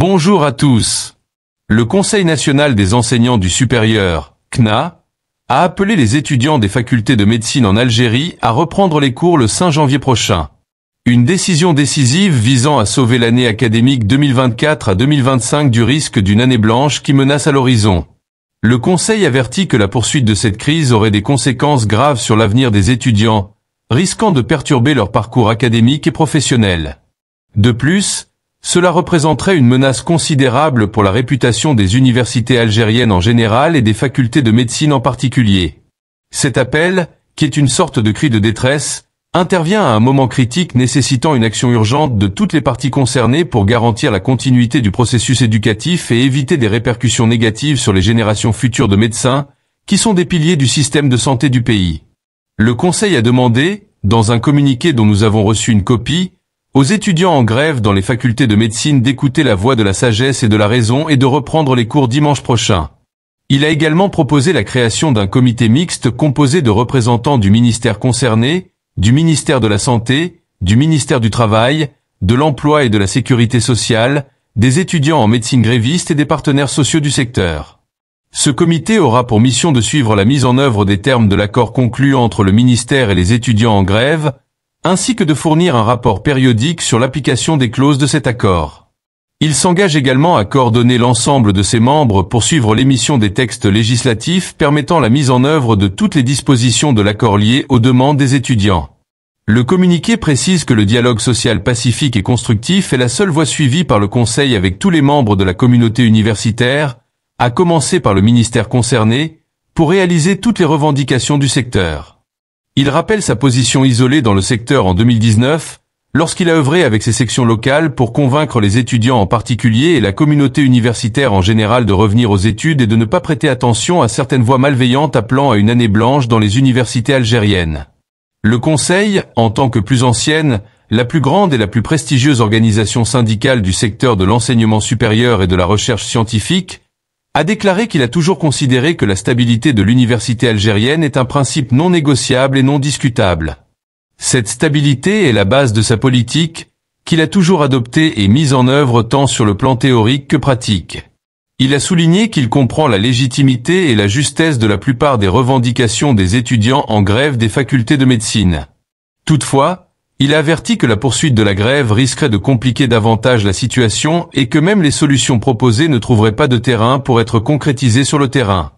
Bonjour à tous. Le Conseil national des enseignants du supérieur, CNA, a appelé les étudiants des facultés de médecine en Algérie à reprendre les cours le 5 janvier prochain. Une décision décisive visant à sauver l'année académique 2024 à 2025 du risque d'une année blanche qui menace à l'horizon. Le Conseil avertit que la poursuite de cette crise aurait des conséquences graves sur l'avenir des étudiants, risquant de perturber leur parcours académique et professionnel. De plus, cela représenterait une menace considérable pour la réputation des universités algériennes en général et des facultés de médecine en particulier. Cet appel, qui est une sorte de cri de détresse, intervient à un moment critique nécessitant une action urgente de toutes les parties concernées pour garantir la continuité du processus éducatif et éviter des répercussions négatives sur les générations futures de médecins, qui sont des piliers du système de santé du pays. Le Conseil a demandé, dans un communiqué dont nous avons reçu une copie, aux étudiants en grève dans les facultés de médecine d'écouter la voix de la sagesse et de la raison et de reprendre les cours dimanche prochain. Il a également proposé la création d'un comité mixte composé de représentants du ministère concerné, du ministère de la Santé, du ministère du Travail, de l'Emploi et de la Sécurité sociale, des étudiants en médecine grévistes et des partenaires sociaux du secteur. Ce comité aura pour mission de suivre la mise en œuvre des termes de l'accord conclu entre le ministère et les étudiants en grève, ainsi que de fournir un rapport périodique sur l'application des clauses de cet accord. Il s'engage également à coordonner l'ensemble de ses membres pour suivre l'émission des textes législatifs permettant la mise en œuvre de toutes les dispositions de l'accord liées aux demandes des étudiants. Le communiqué précise que le dialogue social pacifique et constructif est la seule voie suivie par le Conseil avec tous les membres de la communauté universitaire, à commencer par le ministère concerné, pour réaliser toutes les revendications du secteur. Il rappelle sa position isolée dans le secteur en 2019, lorsqu'il a œuvré avec ses sections locales pour convaincre les étudiants en particulier et la communauté universitaire en général de revenir aux études et de ne pas prêter attention à certaines voix malveillantes appelant à une année blanche dans les universités algériennes. Le Conseil, en tant que plus ancienne, la plus grande et la plus prestigieuse organisation syndicale du secteur de l'enseignement supérieur et de la recherche scientifique, a déclaré qu'il a toujours considéré que la stabilité de l'université algérienne est un principe non négociable et non discutable. Cette stabilité est la base de sa politique, qu'il a toujours adoptée et mise en œuvre tant sur le plan théorique que pratique. Il a souligné qu'il comprend la légitimité et la justesse de la plupart des revendications des étudiants en grève des facultés de médecine. Toutefois, il a averti que la poursuite de la grève risquerait de compliquer davantage la situation et que même les solutions proposées ne trouveraient pas de terrain pour être concrétisées sur le terrain.